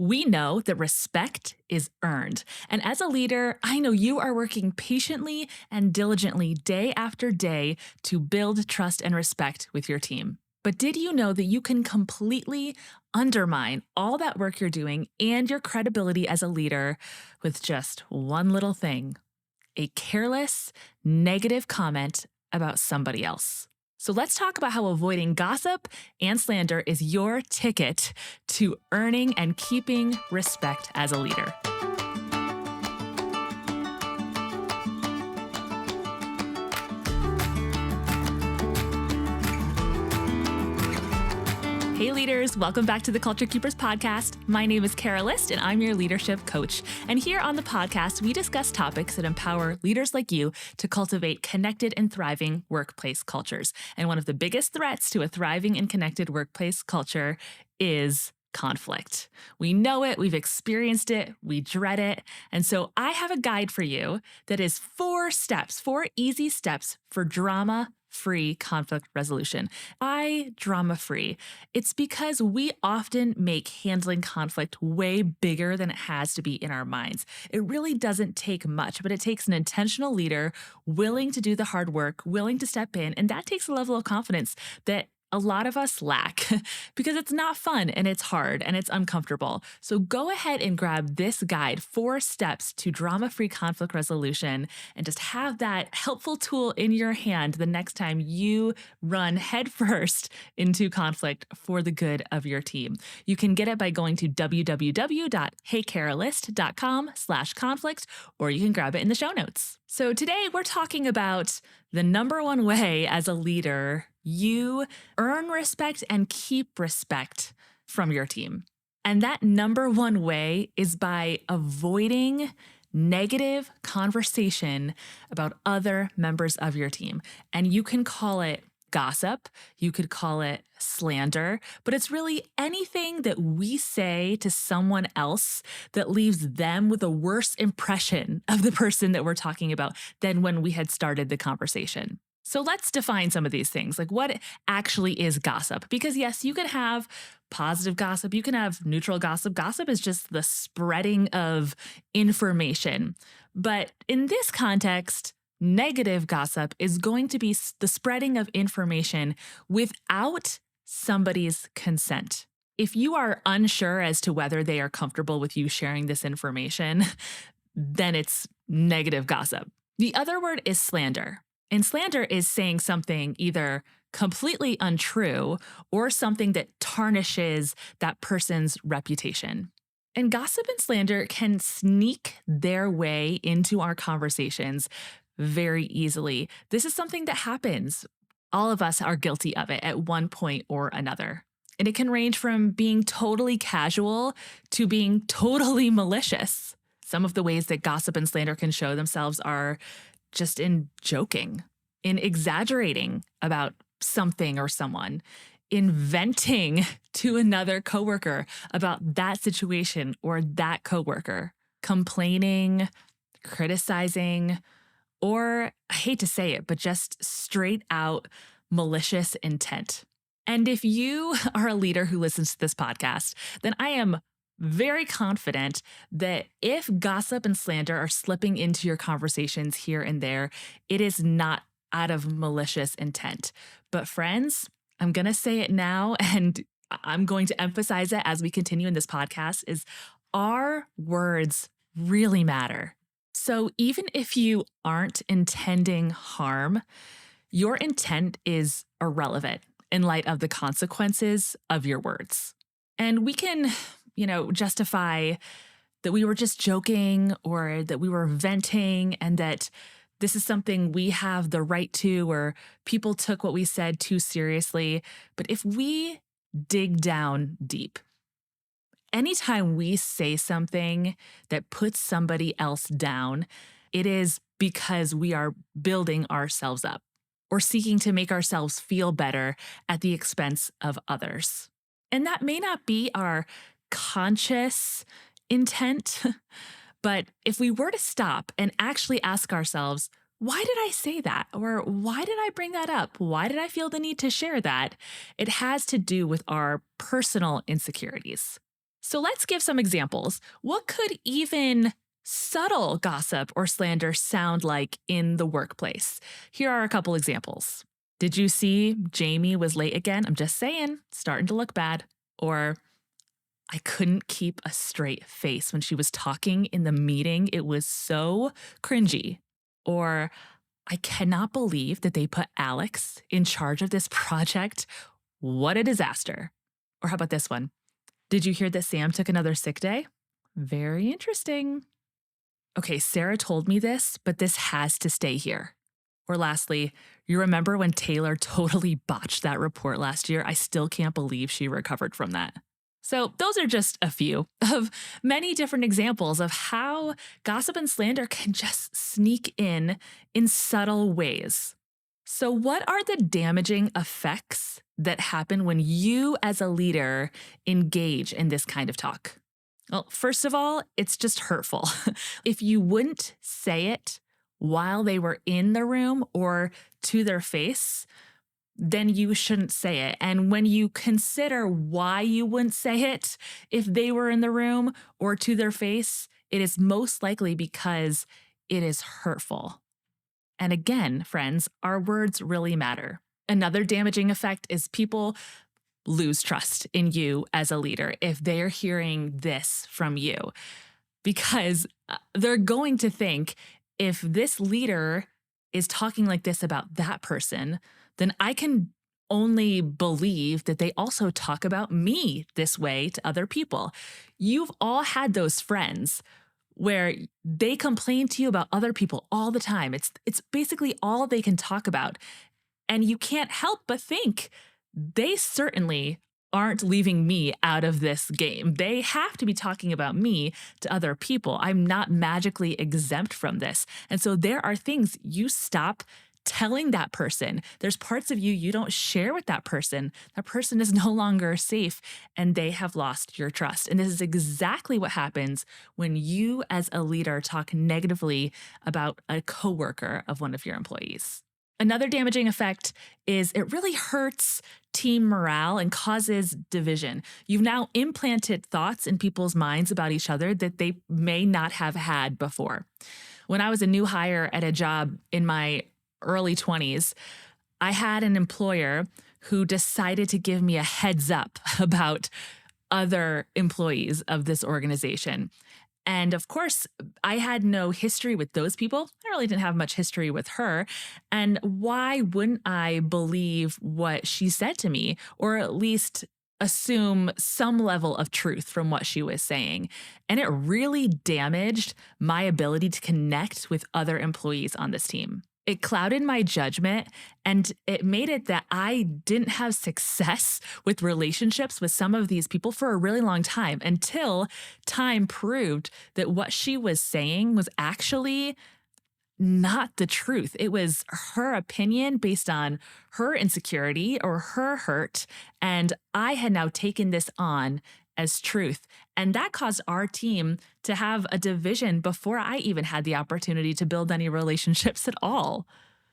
We know that respect is earned. And as a leader, I know you are working patiently and diligently day after day to build trust and respect with your team. But did you know that you can completely undermine all that work you're doing and your credibility as a leader with just one little thing? A careless, negative comment about somebody else. So let's talk about how avoiding gossip and slander is your ticket to earning and keeping respect as a leader. Hey leaders, welcome back to the Culture Keepers podcast. My name is Careless and I'm your leadership coach. And here on the podcast, we discuss topics that empower leaders like you to cultivate connected and thriving workplace cultures. And one of the biggest threats to a thriving and connected workplace culture is conflict. We know it, we've experienced it, we dread it. And so I have a guide for you that is 4 easy steps for drama-free conflict resolution. Why drama-free? It's because we often make handling conflict way bigger than it has to be in our minds. It really doesn't take much, but it takes an intentional leader willing to do the hard work, willing to step in, and that takes a level of confidence that a lot of us lack because it's not fun and it's hard and it's uncomfortable. So go ahead and grab this guide, 4 steps to drama-free conflict resolution, and just have that helpful tool in your hand the next time you run headfirst into conflict for the good of your team. You can get it by going to www.heycarelist.com/conflict, or you can grab it in the show notes. So today we're talking about the number one way as a leader you earn respect and keep respect from your team. And that number one way is by avoiding negative conversation about other members of your team. And you can call it gossip, you could call it slander, but it's really anything that we say to someone else that leaves them with a worse impression of the person that we're talking about than when we had started the conversation. So let's define some of these things, like what actually is gossip. Because yes, you can have positive gossip, you can have neutral gossip. Gossip is just the spreading of information. But in this context, negative gossip is going to be the spreading of information without somebody's consent. If you are unsure as to whether they are comfortable with you sharing this information, then it's negative gossip. The other word is slander. And slander is saying something either completely untrue or something that tarnishes that person's reputation. And gossip and slander can sneak their way into our conversations very easily. This is something that happens. All of us are guilty of it at one point or another. And it can range from being totally casual to being totally malicious. Some of the ways that gossip and slander can show themselves are just in joking, in exaggerating about something or someone, in venting to another coworker about that situation or that coworker, complaining, criticizing, or I hate to say it, but just straight out malicious intent. And if you are a leader who listens to this podcast, then I am very confident that if gossip and slander are slipping into your conversations here and there, it is not out of malicious intent. But friends, I'm going to say it now, and I'm going to emphasize it as we continue in this podcast, is our words really matter. So even if you aren't intending harm, your intent is irrelevant in light of the consequences of your words. And we can justify that we were just joking or that we were venting and that this is something we have the right to, or people took what we said too seriously. But if we dig down deep, anytime we say something that puts somebody else down, it is because we are building ourselves up or seeking to make ourselves feel better at the expense of others. And that may not be our conscious intent, but if we were to stop and actually ask ourselves, why did I say that? Or why did I bring that up? Why did I feel the need to share that? It has to do with our personal insecurities. So let's give some examples. What could even subtle gossip or slander sound like in the workplace? Here are a couple examples. Did you see Jamie was late again? I'm just saying, starting to look bad. Or I couldn't keep a straight face when she was talking in the meeting. It was so cringy. Or I cannot believe that they put Alex in charge of this project. What a disaster. Or how about this one? Did you hear that Sam took another sick day? Very interesting. Okay, Sarah told me this, but this has to stay here. Or lastly, you remember when Taylor totally botched that report last year? I still can't believe she recovered from that. So, those are just a few of many different examples of how gossip and slander can just sneak in subtle ways. So, what are the damaging effects that happen when you, as a leader, engage in this kind of talk? Well, first of all, it's just hurtful. If you wouldn't say it while they were in the room or to their face, then you shouldn't say it. And when you consider why you wouldn't say it if they were in the room or to their face, it is most likely because it is hurtful. And again, friends, our words really matter. Another damaging effect is people lose trust in you as a leader if they're hearing this from you, because they're going to think if this leader is talking like this about that person, then I can only believe that they also talk about me this way to other people. You've all had those friends where they complain to you about other people all the time. It's basically all they can talk about. And you can't help but think they certainly aren't leaving me out of this game. They have to be talking about me to other people. I'm not magically exempt from this. And so there are things you stop telling that person. There's parts of you you don't share with that person. That person is no longer safe and they have lost your trust. And this is exactly what happens when you as a leader talk negatively about a coworker of one of your employees. Another damaging effect is it really hurts team morale and causes division. You've now implanted thoughts in people's minds about each other that they may not have had before. When I was a new hire at a job in my early 20s, I had an employer who decided to give me a heads up about other employees of this organization. And of course, I had no history with those people. I really didn't have much history with her. And why wouldn't I believe what she said to me, or at least assume some level of truth from what she was saying? And it really damaged my ability to connect with other employees on this team. It clouded my judgment and it made it that I didn't have success with relationships with some of these people for a really long time until time proved that what she was saying was actually not the truth. It was her opinion based on her insecurity or her hurt. And I had now taken this on as truth. And that caused our team to have a division before I even had the opportunity to build any relationships at all.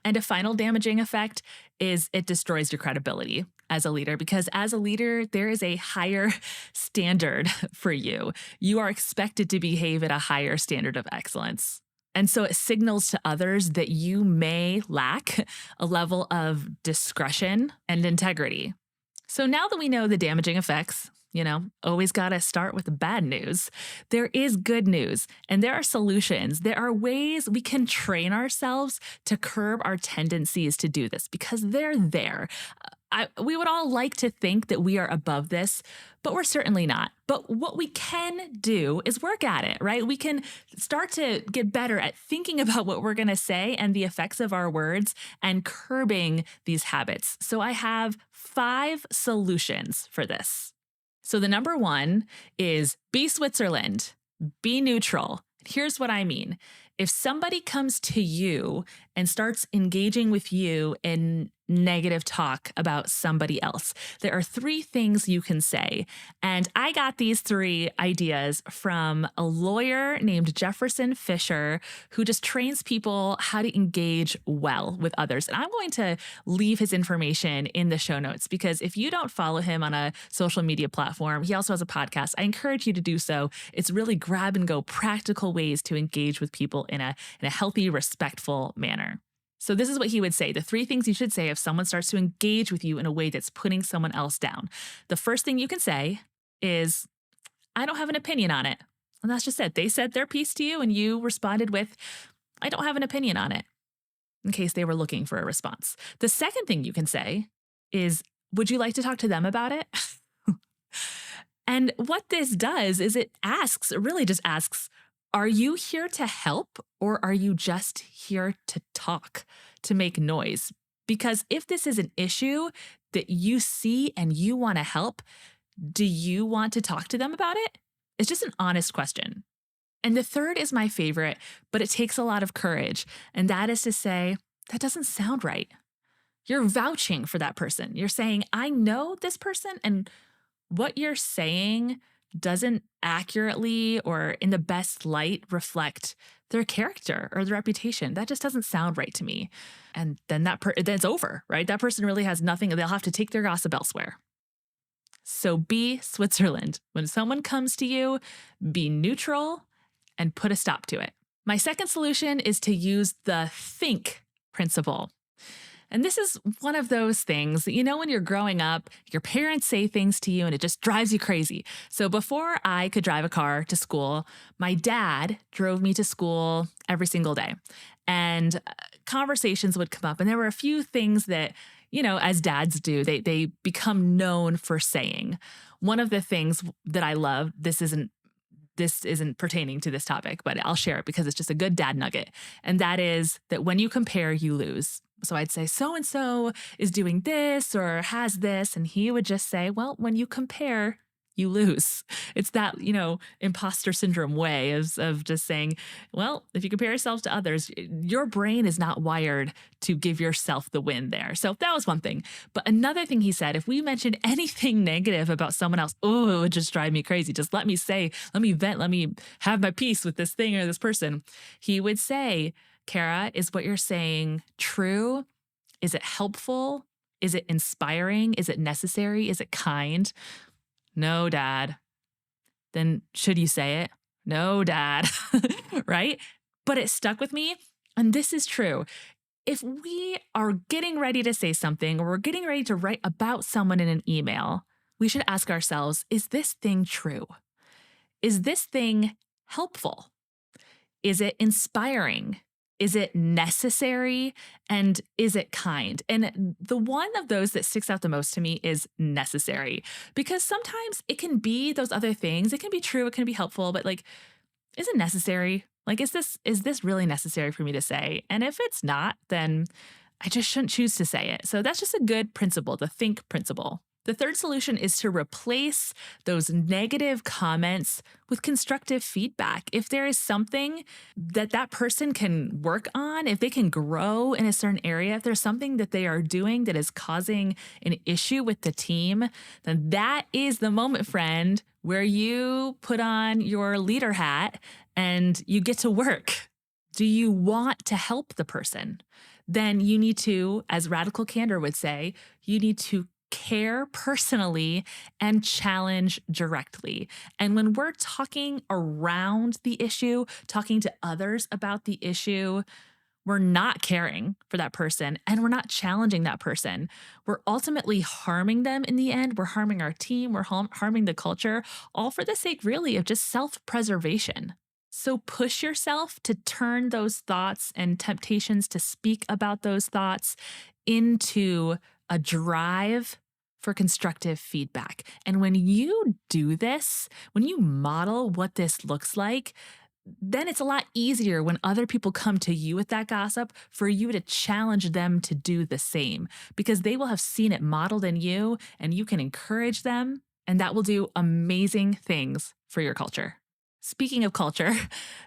And a final damaging effect is it destroys your credibility as a leader, because as a leader, there is a higher standard for you. You are expected to behave at a higher standard of excellence. And so it signals to others that you may lack a level of discretion and integrity. So now that we know the damaging effects, always got to start with the bad news. There is good news and there are solutions. There are ways we can train ourselves to curb our tendencies to do this because they're there. We would all like to think that we are above this, but we're certainly not. But what we can do is work at it, right? We can start to get better at thinking about what we're going to say and the effects of our words and curbing these habits. So I have 5 solutions for this. So the number 1 is be Switzerland, be neutral. Here's what I mean. If somebody comes to you and starts engaging with you in negative talk about somebody else, there are three things you can say. And I got these three ideas from a lawyer named Jefferson Fisher, who just trains people how to engage well with others. And I'm going to leave his information in the show notes because if you don't follow him on a social media platform, he also has a podcast. I encourage you to do so. It's really grab and go practical ways to engage with people in a healthy, respectful manner. So this is what he would say. The three things you should say if someone starts to engage with you in a way that's putting someone else down. The first thing you can say is, I don't have an opinion on it. And that's just it. They said their piece to you and you responded with, I don't have an opinion on it, in case they were looking for a response. The second thing you can say is, would you like to talk to them about it? And what this does is it really just asks, are you here to help or are you just here to talk, to make noise? Because if this is an issue that you see and you want to help, do you want to talk to them about it? It's just an honest question. And the third is my favorite, but it takes a lot of courage. And that is to say, that doesn't sound right. You're vouching for that person. You're saying, I know this person, and what you're saying doesn't accurately or in the best light reflect their character or their reputation. That just doesn't sound right to me. And then then it's over, right? That person really has nothing. They'll have to take their gossip elsewhere. So be Switzerland. When someone comes to you, be neutral and put a stop to it. My second solution is to use the think principle. And this is one of those things that, when you're growing up, your parents say things to you and it just drives you crazy. So before I could drive a car to school, my dad drove me to school every single day. And conversations would come up. And there were a few things that, as dads do, they become known for saying. One of the things that I love, this isn't pertaining to this topic, but I'll share it because it's just a good dad nugget. And that is that when you compare, you lose. So I'd say, so-and-so is doing this or has this. And he would just say, well, when you compare, you lose. It's that, imposter syndrome way of just saying, well, if you compare yourself to others, your brain is not wired to give yourself the win there. So that was one thing. But another thing he said, if we mentioned anything negative about someone else, it would just drive me crazy. Just let me vent, let me have my peace with this thing or this person. He would say, Kara, is what you're saying true? Is it helpful? Is it inspiring? Is it necessary? Is it kind? No, Dad. Then should you say it? No, Dad. Right? But it stuck with me. And this is true. If we are getting ready to say something or we're getting ready to write about someone in an email, we should ask ourselves, is this thing true? Is this thing helpful? Is it inspiring? Is it necessary? And is it kind? And the one of those that sticks out the most to me is necessary, because sometimes it can be those other things. It can be true. It can be helpful, but is it necessary? Is this really necessary for me to say? And if it's not, then I just shouldn't choose to say it. So that's just a good principle, the think principle. The third solution is to replace those negative comments with constructive feedback. If there is something that person can work on, if they can grow in a certain area, if there's something that they are doing that is causing an issue with the team, then that is the moment, friend, where you put on your leader hat and you get to work. Do you want to help the person? Then you need to, as Radical Candor would say, you need to care personally and challenge directly. And when we're talking around the issue, talking to others about the issue, we're not caring for that person and we're not challenging that person. We're ultimately harming them in the end. We're harming our team. We're harming the culture, all for the sake really of just self-preservation. So push yourself to turn those thoughts and temptations to speak about those thoughts into a drive for constructive feedback. And when you do this, when you model what this looks like, then it's a lot easier when other people come to you with that gossip for you to challenge them to do the same, because they will have seen it modeled in you and you can encourage them, and that will do amazing things for your culture. Speaking of culture,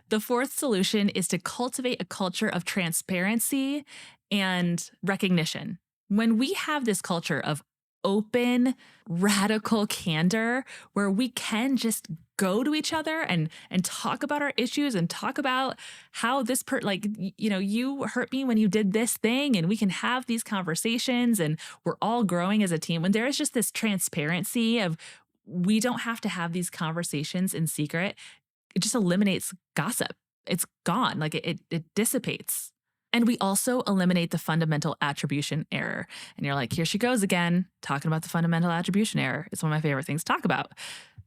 the fourth solution is to cultivate a culture of transparency and recognition. When we have this culture of open, radical candor where we can just go to each other and talk about our issues and talk about how you hurt me when you did this thing, and we can have these conversations and we're all growing as a team. When there is just this transparency of we don't have to have these conversations in secret, it just eliminates gossip. It's gone. It dissipates. And we also eliminate the fundamental attribution error. And you're like, here she goes again, talking about the fundamental attribution error. It's one of my favorite things to talk about.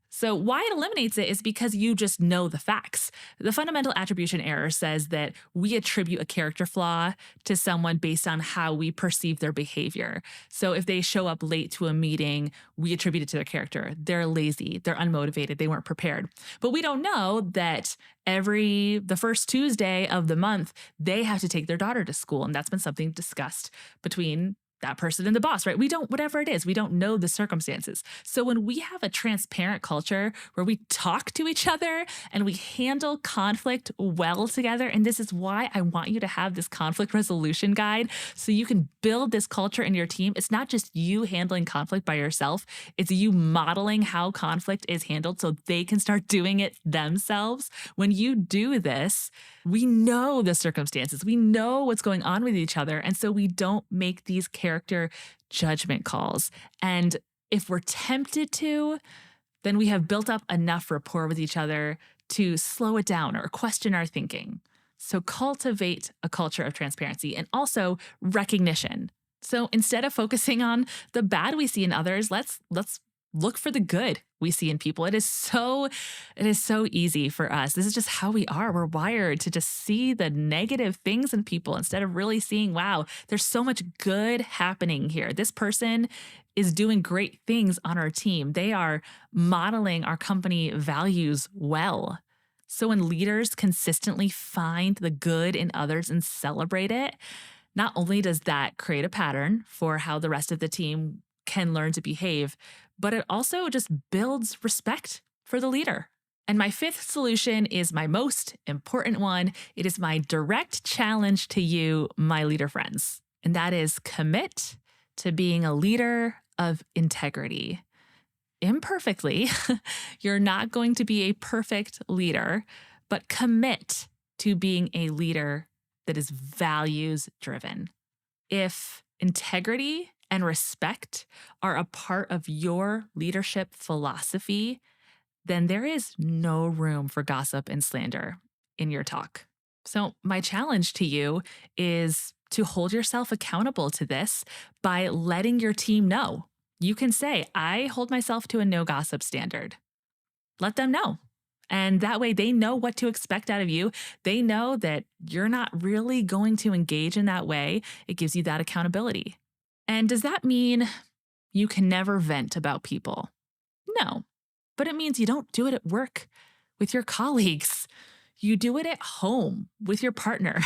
So why it eliminates it is because you just know the facts. The fundamental attribution error says that we attribute a character flaw to someone based on how we perceive their behavior. So if they show up late to a meeting, we attribute it to their character. They're lazy, they're unmotivated, they weren't prepared. But we don't know that the first Tuesday of the month, they have to take their daughter to school. And that's been something discussed between that person and the boss, right? Whatever it is, we don't know the circumstances. So when we have a transparent culture where we talk to each other and we handle conflict well together, and this is why I want you to have this conflict resolution guide so you can build this culture in your team. It's not just you handling conflict by yourself, it's you modeling how conflict is handled so they can start doing it themselves. When you do this, we know the circumstances, we know what's going on with each other, and so we don't make these character judgment calls. And if we're tempted to, then we have built up enough rapport with each other to slow it down or question our thinking. So cultivate a culture of transparency and also recognition. So instead of focusing on the bad we see in others, let's look for the good we see in people. It is so easy for us. This is just how we are. We're wired to just see the negative things in people instead of really seeing, wow, there's so much good happening here. This person is doing great things on our team. They are modeling our company values well. So when leaders consistently find the good in others and celebrate it, not only does that create a pattern for how the rest of the team can learn to behave, but it also just builds respect for the leader. And my fifth solution is my most important one. It is my direct challenge to you, my leader friends. And that is commit to being a leader of integrity. Imperfectly, you're not going to be a perfect leader, but commit to being a leader that is values driven. If integrity and respect are a part of your leadership philosophy, then there is no room for gossip and slander in your talk. So my challenge to you is to hold yourself accountable to this by letting your team know. You can say, I hold myself to a no gossip standard. Let them know. And that way they know what to expect out of you. They know that you're not really going to engage in that way. It gives you that accountability. And does that mean you can never vent about people? No, but it means you don't do it at work with your colleagues. You do it at home with your partner.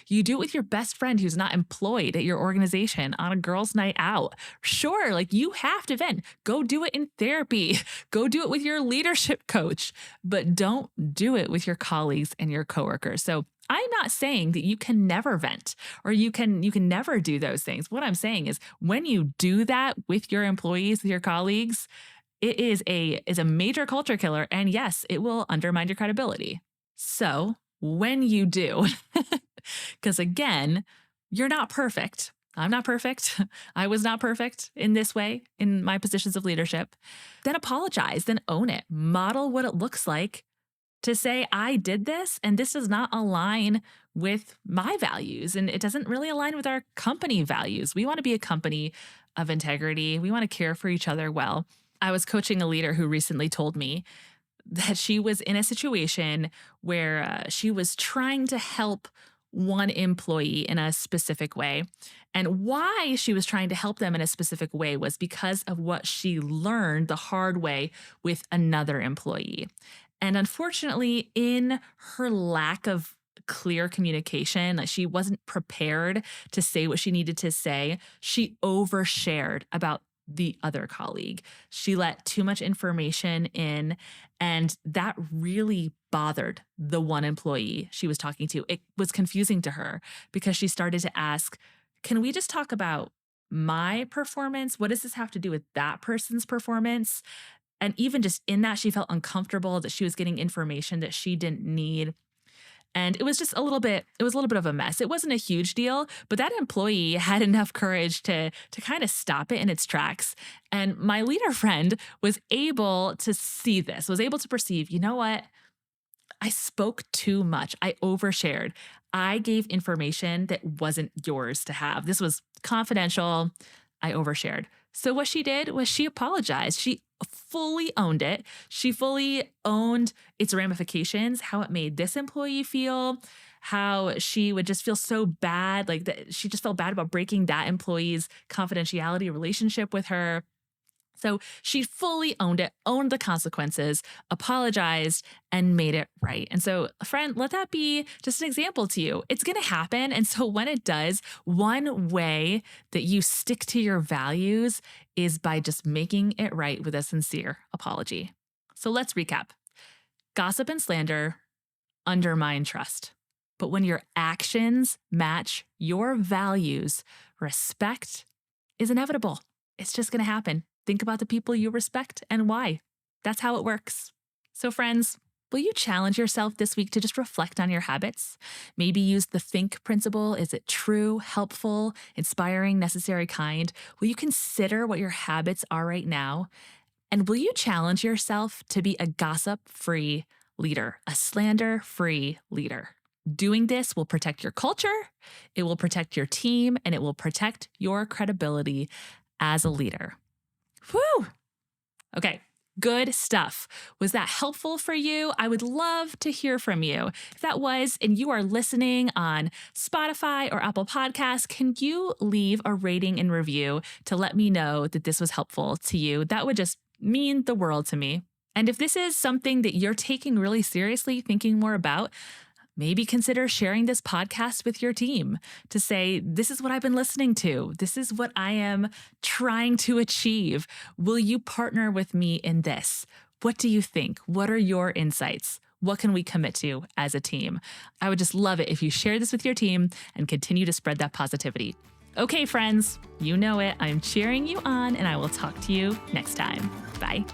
You do it with your best friend who's not employed at your organization on a girls' night out. Sure, you have to vent. Go do it in therapy. Go do it with your leadership coach, but don't do it with your colleagues and your coworkers. So I'm not saying that you can never vent or you can never do those things. What I'm saying is when you do that with your employees, with your colleagues, it is a major culture killer. And yes, it will undermine your credibility. So when you do, because again, you're not perfect. I'm not perfect. I was not perfect in this way in my positions of leadership. Then apologize, then own it. Model what it looks like to say, I did this and this does not align with my values and it doesn't really align with our company values. We want to be a company of integrity. We want to care for each other well. I was coaching a leader who recently told me that she was in a situation where she was trying to help one employee in a specific way. And why she was trying to help them in a specific way was because of what she learned the hard way with another employee. And unfortunately, in her lack of clear communication, she wasn't prepared to say what she needed to say. She overshared about the other colleague. She let too much information in, and that really bothered the one employee she was talking to. It was confusing to her because she started to ask, can we just talk about my performance? What does this have to do with that person's performance? And even just in that, she felt uncomfortable that she was getting information that she didn't need. And it was just it was a little bit of a mess. It wasn't a huge deal, but that employee had enough courage to kind of stop it in its tracks. And my leader friend was able to see this, was able to perceive, you know what? I spoke too much. I overshared. I gave information that wasn't yours to have. This was confidential. I overshared. So what she did was she apologized. She fully owned it. She fully owned its ramifications, how it made this employee feel, how she would just feel so bad, like that she just felt bad about breaking that employee's confidentiality relationship with her. So she fully owned it, owned the consequences, apologized, and made it right. And so, friend, let that be just an example to you. It's going to happen. And so, when it does, one way that you stick to your values is by just making it right with a sincere apology. So, let's recap. Gossip and slander undermine trust. But when your actions match your values, respect is inevitable. It's just going to happen. Think about the people you respect and why. That's how it works. So, friends, will you challenge yourself this week to just reflect on your habits? Maybe use the think principle. Is it true, helpful, inspiring, necessary, kind? Will you consider what your habits are right now? And will you challenge yourself to be a gossip-free leader, a slander-free leader? Doing this will protect your culture, it will protect your team, and it will protect your credibility as a leader. Whew. Okay, good stuff. Was that helpful for you? I would love to hear from you. If that was, and you are listening on Spotify or Apple Podcasts, can you leave a rating and review to let me know that this was helpful to you? That would just mean the world to me. And if this is something that you're taking really seriously, thinking more about, maybe consider sharing this podcast with your team to say, this is what I've been listening to. This is what I am trying to achieve. Will you partner with me in this? What do you think? What are your insights? What can we commit to as a team? I would just love it if you share this with your team and continue to spread that positivity. Okay, friends, you know it. I'm cheering you on, and I will talk to you next time. Bye.